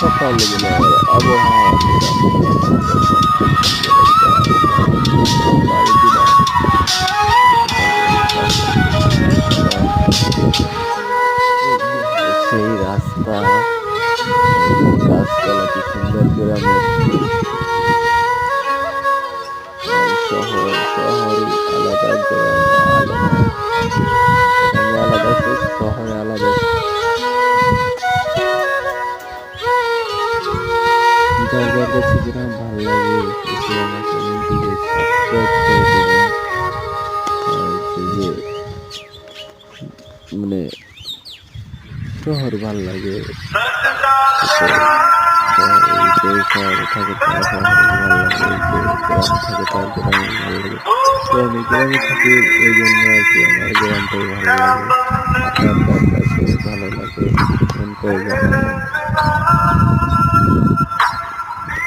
সকালে গেলে আবহাওয়া বাড়ি দিলাম সেই রাস্তা গাছপালা কি সুন্দর গ্রামের শহর শহরই আলাদা গ্রাম আলাদা গ্রামে আলাদা সুখ শহরে আলাদা যার যার কাছে গ্রাম ভালো লাগে সে আমার চ্যানেলটিকে সাবস্ক্রাইব করে দেবেন আর যে মানে শহর ভাল লাগে শহরে থাকে তার শহরে ভালো লাগে গ্রামে থাকে তার গ্রামে ভালো লাগে তো আমি গ্রামে থাকি এই জন্য আর কি আমার গ্রামটাই ভালো লাগে আপনার কাছে ভালো লাগে মন করে জানাবেন।